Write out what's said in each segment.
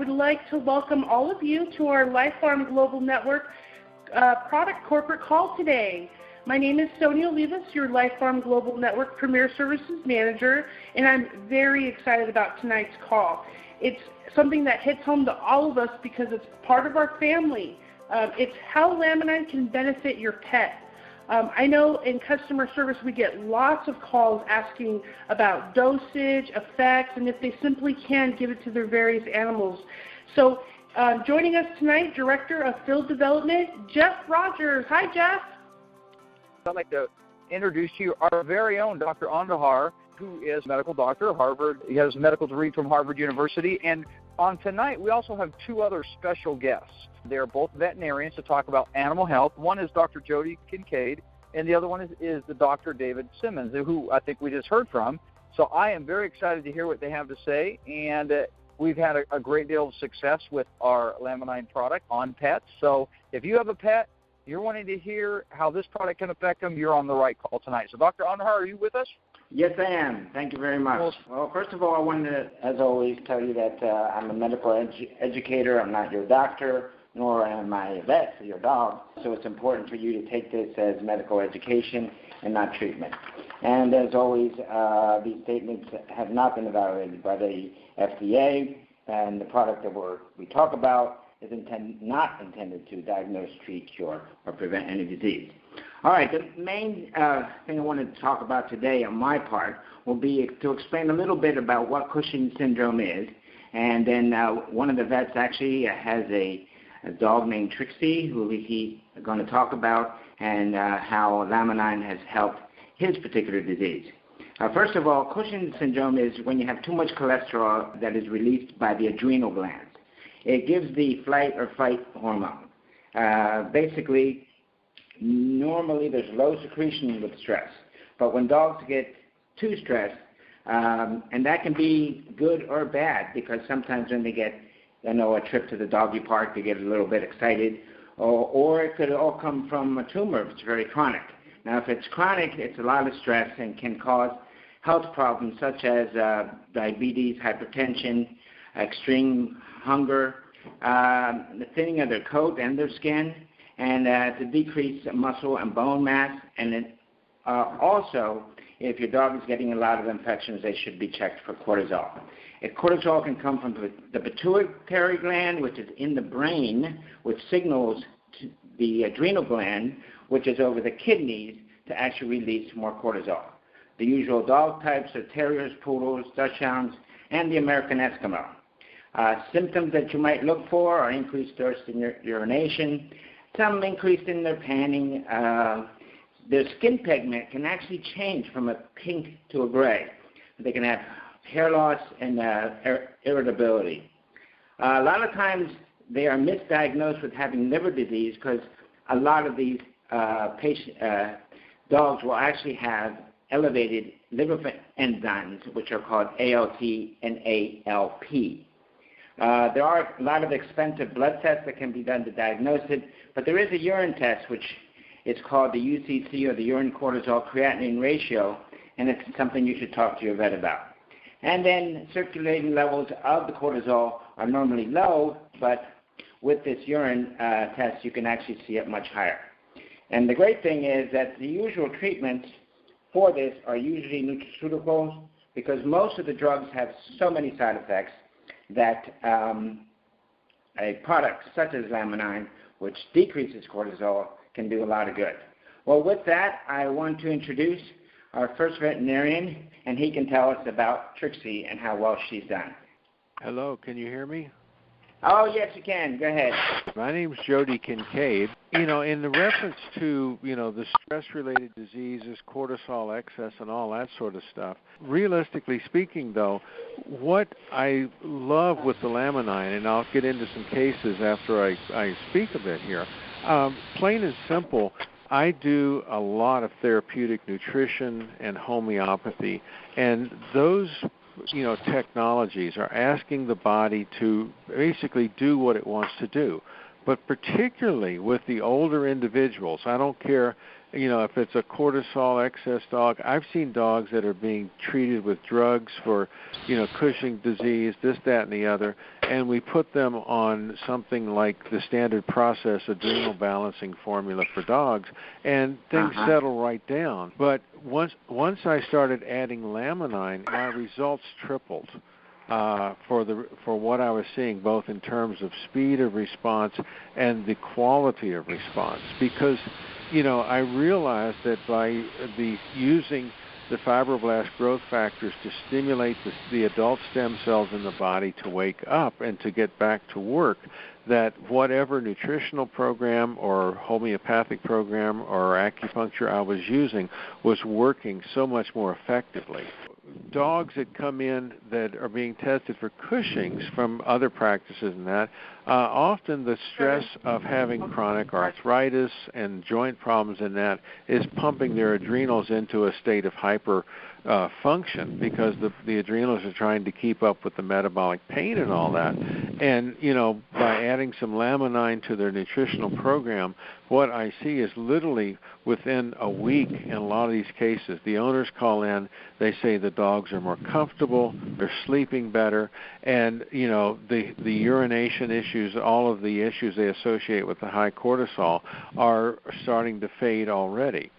would like to welcome all of you to our Life Farm Global Network product corporate call today. My name is Sonia Olivas, your Life Farm Global Network Premier Services Manager, and I'm very excited about tonight's call. It's something that hits home to all of us because it's part of our family. It's how Laminine can benefit your pet. I know in customer service we get lots of calls asking about dosage, effects, and if they simply can give it to their various animals. So joining us tonight, Director of Field Development, Jeff Rogers. Hi, Jeff. I'd like to introduce to you our very own Dr. Andahar, who is a medical doctor at Harvard. He has a medical degree from Harvard University. And on tonight, we also have two other special guests. They're both veterinarians to talk about animal health. One is Dr. Jody Kincaid, and the other one is the Dr. David Simmons, who I think we just heard from. So I am very excited to hear what they have to say, and we've had a great deal of success with our Laminine product on pets. So if you have a pet, you're wanting to hear how this product can affect them, you're on the right call tonight. So Dr. Andahar, are you with us? Yes, I am. Thank you very much. Well, first of all, I wanted to, as always, tell you that I'm a medical educator. I'm not your doctor, nor am I a vet for your dog. So it's important for you to take this as medical education and not treatment. And as always, these statements have not been evaluated by the FDA, and the product that we talk about is not intended to diagnose, treat, cure, or prevent any disease. All right, the main thing I wanted to talk about today on my part will be to explain a little bit about what Cushing's syndrome is. And then one of the vets actually has a dog named Trixie, who he's going to talk about, and how Laminine has helped his particular disease. First of all, Cushing's syndrome is when you have too much cholesterol that is released by the adrenal glands. It gives the flight or fight hormone. Basically, normally there's low secretion with stress, but when dogs get too stressed, and that can be good or bad, because sometimes when they get, a trip to the doggy park, they get a little bit excited, or it could all come from a tumor if it's very chronic. Now, if it's chronic, it's a lot of stress and can cause health problems such as diabetes, hypertension, extreme hunger, the thinning of their coat and their skin, and to decrease muscle and bone mass. And then also, if your dog is getting a lot of infections, they should be checked for cortisol. Cortisol can come from the pituitary gland, which is in the brain, which signals to the adrenal gland, which is over the kidneys, to actually release more cortisol. The usual dog types are terriers, poodles, Dachshunds, and the American Eskimo. Symptoms that you might look for are increased thirst in urination, some increase in their panting. Their skin pigment can actually change from a pink to a gray. They can have hair loss and irritability. A lot of times they are misdiagnosed with having liver disease because a lot of these dogs will actually have elevated liver enzymes, which are called ALT and ALP. There are a lot of expensive blood tests that can be done to diagnose it, but there is a urine test, which is called the UCC, or the urine cortisol creatinine ratio, and it's something you should talk to your vet about. And then circulating levels of the cortisol are normally low, but with this urine test, you can actually see it much higher. And the great thing is that the usual treatments for this are usually nutraceuticals, because most of the drugs have so many side effects that a product such as Laminine, which decreases cortisol, can do a lot of good. Well, with that, I want to introduce our first veterinarian, and he can tell us about Trixie and how well she's done. Hello, can you hear me? Oh, yes, you can. Go ahead. My name's Jody Kincaid. In the reference to, the stress-related diseases, cortisol excess, and all that sort of stuff, realistically speaking, though, what I love with the Laminine, and I'll get into some cases after I speak a bit here, plain and simple, I do a lot of therapeutic nutrition and homeopathy, and those technologies are asking the body to basically do what it wants to do. But particularly with the older individuals, I don't care, if it's a cortisol excess dog. I've seen dogs that are being treated with drugs for, Cushing's disease, this, that, and the other, and we put them on something like the standard process adrenal balancing formula for dogs, and things settle right down. But once I started adding Laminine, my results tripled. For what I was seeing, both in terms of speed of response and the quality of response, because I realized that by using the fibroblast growth factors to stimulate the adult stem cells in the body to wake up and to get back to work, that whatever nutritional program or homeopathic program or acupuncture I was using was working so much more effectively. Dogs that come in that are being tested for Cushing's from other practices and that, often the stress of having chronic arthritis and joint problems and that is pumping their adrenals into a state of hyper function, because the adrenals are trying to keep up with the metabolic pain and all that. And, by adding some Laminine to their nutritional program, what I see is literally within a week in a lot of these cases, the owners call in, they say the dogs are more comfortable, they're sleeping better, and, the urination issues, all of the issues they associate with the high cortisol are starting to fade already.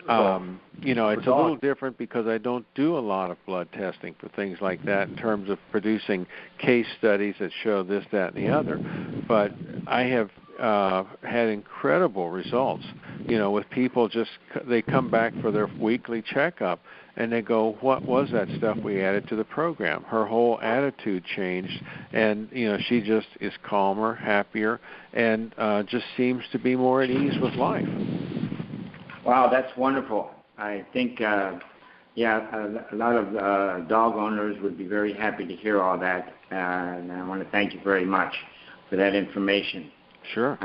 It's a little different because I don't do a lot of blood testing for things like that in terms of producing case studies that show this, that, and the other. But I have had incredible results, with people they come back for their weekly checkup and they go, what was that stuff we added to the program? Her whole attitude changed, and, she just is calmer, happier, and just seems to be more at ease with life. Wow, that's wonderful. I think, a lot of dog owners would be very happy to hear all that, and I want to thank you very much for that information. Sure.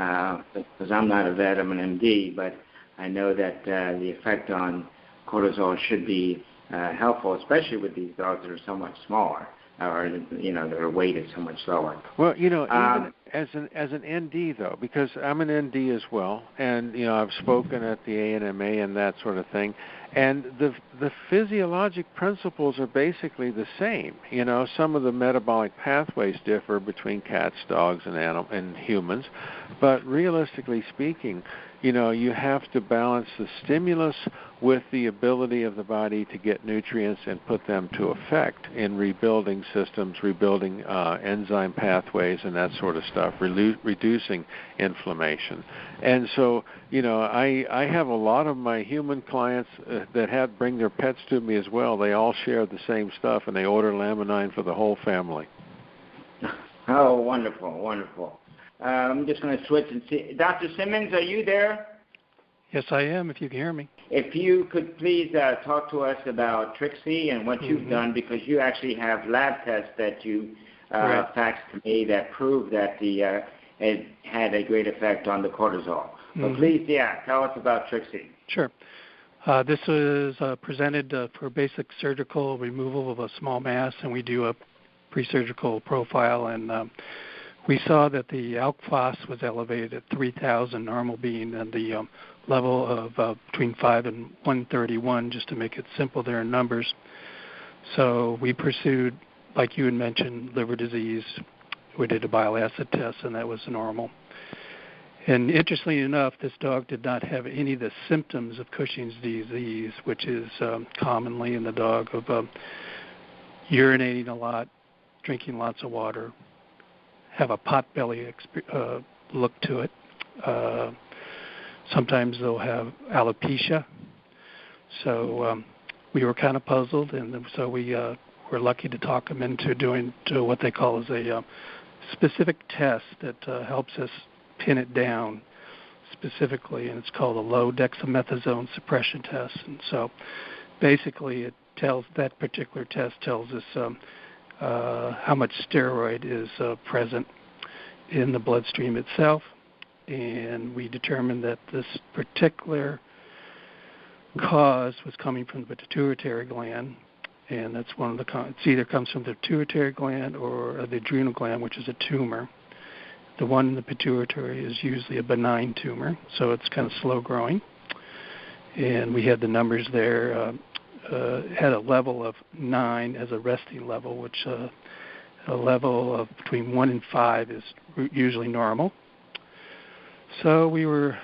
Because I'm not a vet, I'm an MD, but I know that the effect on cortisol should be helpful, especially with these dogs that are so much smaller, or their weight is so much lower. Well, even as an ND though, because I'm an ND as well, and I've spoken at the ANMA and that sort of thing, and the physiologic principles are basically the same. Some of the metabolic pathways differ between cats, dogs, and humans, but realistically speaking, you have to balance the stimulus with the ability of the body to get nutrients and put them to effect in rebuilding systems, rebuilding enzyme pathways and that sort of stuff, reducing inflammation. And so, I have a lot of my human clients that bring their pets to me as well. They all share the same stuff, and they order Laminine for the whole family. Oh, wonderful, wonderful. I'm just going to switch and see. Dr. Simmons, are you there? Yes, I am, if you can hear me. If you could please talk to us about Trixie and what you've done, because you actually have lab tests that you faxed to me that prove that it had a great effect on the cortisol. So please, tell us about Trixie. Sure. This was presented for basic surgical removal of a small mass, and we do a pre-surgical profile, and we saw that the ALK phos was elevated at 3,000, normal being at the level of between 5 and 131, just to make it simple there in numbers. So we pursued, like you had mentioned, liver disease. We did a bile acid test, and that was normal. And interestingly enough, this dog did not have any of the symptoms of Cushing's disease, which is commonly in the dog of urinating a lot, drinking lots of water, have a pot belly look to it. Sometimes they'll have alopecia. So we were kind of puzzled, and so we were lucky to talk them into doing what they call as a specific test that helps us pin it down specifically, and it's called a low dexamethasone suppression test. And so basically that particular test tells us how much steroid is present in the bloodstream itself, and we determined that this particular cause was coming from the pituitary gland, and that's one of the it either comes from the pituitary gland or the adrenal gland, which is a tumor. The one in the pituitary is usually a benign tumor, so it's kind of slow growing, and we had the numbers there. Had a level of 9 as a resting level, which a level of between 1 and 5 is usually normal. So we were,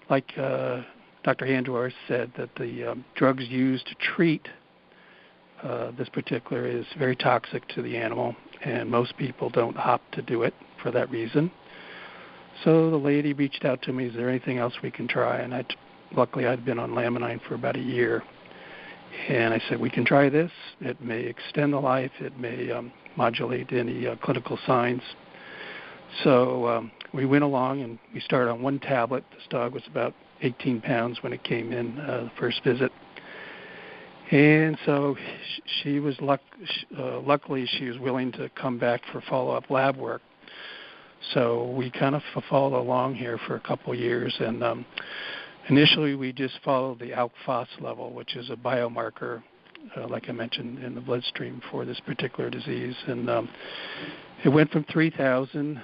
like Dr. Handor said, that the drugs used to treat this particular is very toxic to the animal, and most people don't opt to do it for that reason. So the lady reached out to me, is there anything else we can try? And luckily I'd been on Laminine for about a year. And I said, we can try this. It may extend the life. It may modulate any clinical signs. So we went along and we started on one tablet. This dog was about 18 pounds when it came in the first visit. And so she was luckily she was willing to come back for follow-up lab work. So we kind of followed along here for a couple of years, and initially we just followed the ALK phos level, which is a biomarker, like I mentioned, in the bloodstream for this particular disease. And it went from 3,000,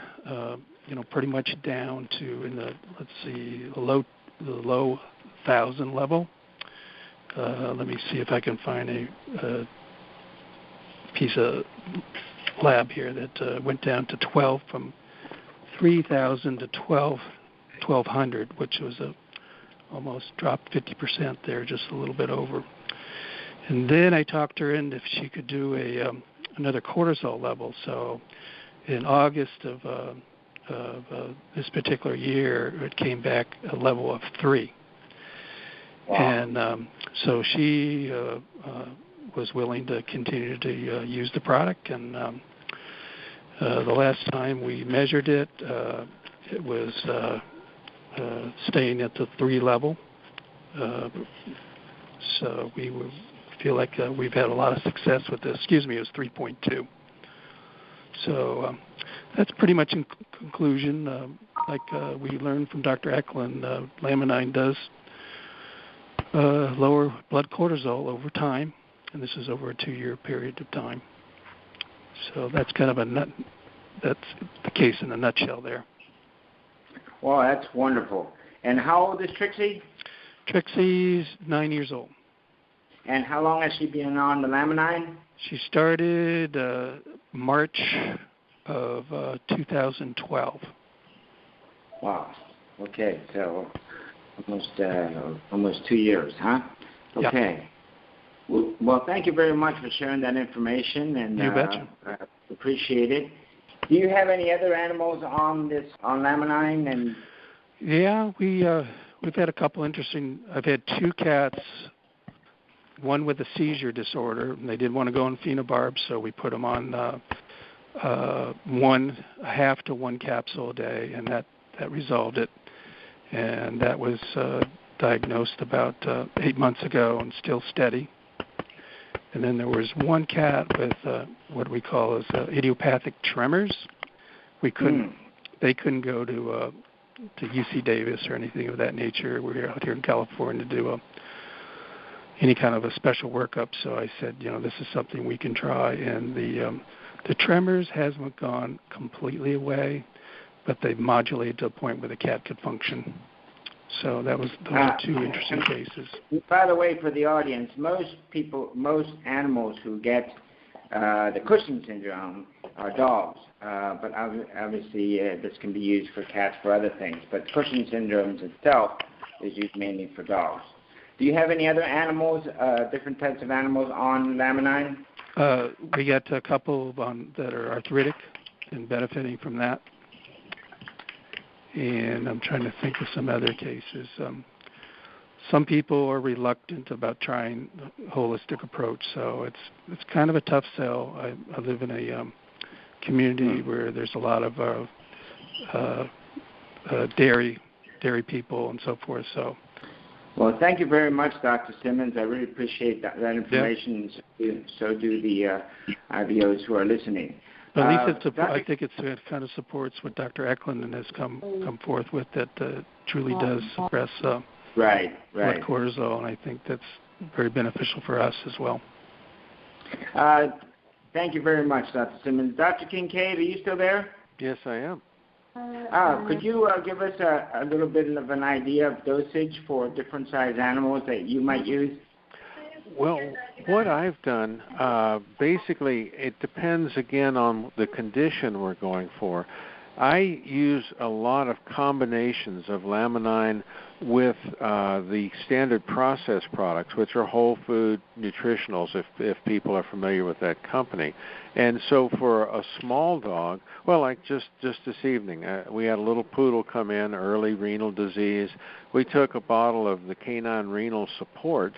pretty much down to the low 1,000 level. Let me see if I can find a piece of lab here that went down to 12, from 3,000 to 1,200, which was almost dropped 50% there, just a little bit over. And then I talked her in if she could do another cortisol level. So in August of this particular year, it came back a level of 3. Wow. And so she was willing to continue to use the product. And the last time we measured it, it was staying at the 3 level. So we feel like we've had a lot of success with this. Excuse me, it was 3.2. So that's pretty much in conclusion. Like we learned from Dr. Eklund, Laminine does lower blood cortisol over time, and this is over a 2-year period of time. So that's kind of that's the case in a nutshell there. Well, that's wonderful. And how old is Trixie? Trixie's 9 years old. And how long has she been on the Laminine? She started March of 2012. Wow. Okay, so almost 2 years, huh? Okay. Yeah. Well, thank you very much for sharing that information, and you betcha. Appreciate it. Do you have any other animals on Laminine? And yeah, we've had a couple interesting. I've had 2 cats, one with a seizure disorder, and they didn't want to go on phenobarb, so we put them on half to 1 capsule a day, and that resolved it. And that was diagnosed about 8 months ago and still steady. And then there was 1 cat with what we call as idiopathic tremors. They couldn't go to UC Davis or anything of that nature. We're out here in California to do any kind of a special workup. So I said, this is something we can try. And the tremors hasn't gone completely away, but they've modulated to a point where the cat could function. So those are 2 interesting cases. By the way, for the audience, most animals who get the Cushing syndrome are dogs. But obviously this can be used for cats for other things. But Cushing syndrome itself is used mainly for dogs. Do you have any other animals, different types of animals on Laminine? We got a couple that are arthritic and benefiting from that. And I'm trying to think of some other cases. Some people are reluctant about trying a holistic approach, so it's kind of a tough sell. I live in a community where there's a lot of dairy people and so forth. So. Well, thank you very much, Dr. Simmons. I really appreciate that information. Yeah. So do the IVOs who are listening. At least I think it kind of supports what Dr. Eklund has come forth with, that truly does suppress blood cortisol, and I think that's very beneficial for us as well. Thank you very much, Dr. Simmons. Dr. Kincaid, are you still there? Yes, I am. Could you give us a little bit of an idea of dosage for different size animals that you might use? Well, what I've done, basically, it depends again on the condition we're going for. I use a lot of combinations of Laminine with the standard processed products, which are whole food nutritionals, if people are familiar with that company. And so for a small dog, well, like just this evening, we had a little poodle come in, early renal disease. We took a bottle of the Canine Renal Support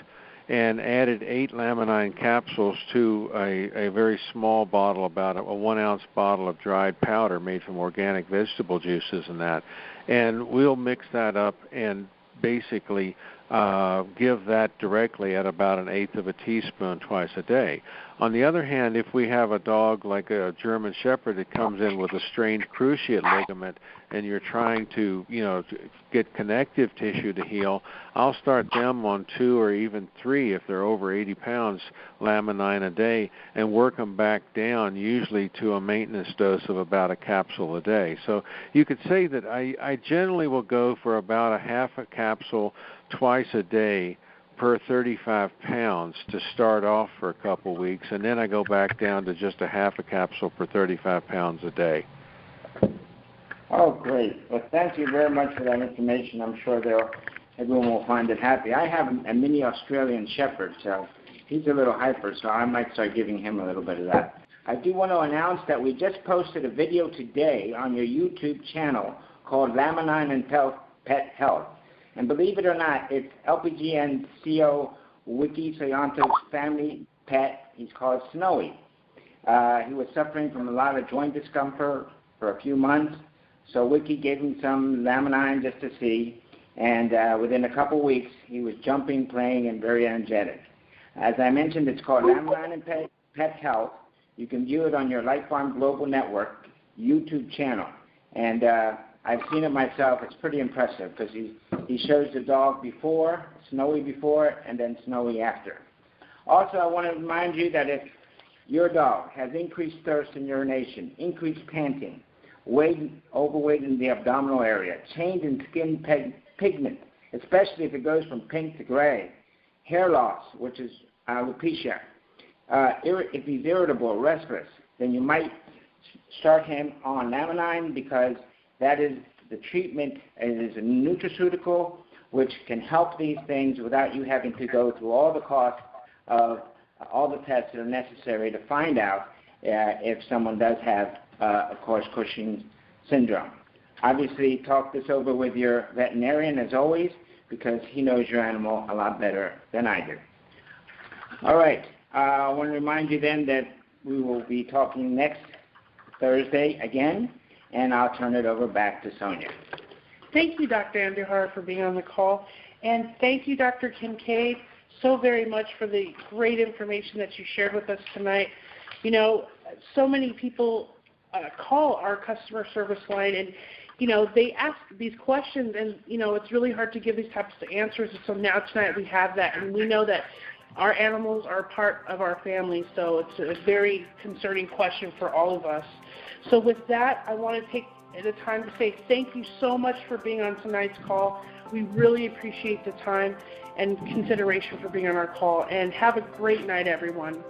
and added 8 Laminine capsules to a very small bottle, about a 1-ounce bottle of dried powder made from organic vegetable juices and that. And we'll mix that up and basically give that directly at about 1/8 of a teaspoon twice a day. On the other hand, if we have a dog like a German Shepherd that comes in with a strained cruciate ligament and you're trying to, get connective tissue to heal, I'll start them on 2 or even 3 if they're over 80 pounds Laminine a day and work them back down usually to a maintenance dose of about a capsule a day. So you could say that I generally will go for about a half a capsule twice a day per 35 pounds to start off for a couple weeks, and then I go back down to just a half a capsule per 35 pounds a day. Oh, great. Well, thank you very much for that information. I'm sure everyone will find it happy. I have a mini Australian Shepherd, so he's a little hyper, so I might start giving him a little bit of that. I do want to announce that we just posted a video today on your YouTube channel called Laminine and Pet Health. And believe it or not, it's LPGN CO Wiki Soyanto's family pet. He's called Snowy. He was suffering from a lot of joint discomfort for a few months. So Wiki gave him some Laminine just to see. And within a couple weeks, he was jumping, playing, and very energetic. As I mentioned, it's called Laminine and Pet Health. You can view it on your Life Farm Global Network YouTube channel. And I've seen it myself. It's pretty impressive because he shows the dog before, Snowy before, and then Snowy after. Also, I want to remind you that if your dog has increased thirst and urination, increased panting, overweight in the abdominal area, change in skin pigment, especially if it goes from pink to gray, hair loss, which is alopecia, if he's irritable or restless, then you might start him on Laminine because that is the treatment. It is a nutraceutical which can help these things without you having to go through all the costs of all the tests that are necessary to find out if someone does have, of course, Cushing's syndrome. Obviously, talk this over with your veterinarian as always because he knows your animal a lot better than I do. All right. I want to remind you then that we will be talking next Thursday again. And I'll turn it over back to Sonia. Thank you, Dr. Andujar, for being on the call. And thank you, Dr. Kincaid, so very much for the great information that you shared with us tonight. So many people call our customer service line and, they ask these questions and, it's really hard to give these types of answers. And so now tonight we have that. And we know that our animals are part of our family, so it's a very concerning question for all of us. So with that, I want to take the time to say thank you so much for being on tonight's call. We really appreciate the time and consideration for being on our call. And have a great night, everyone.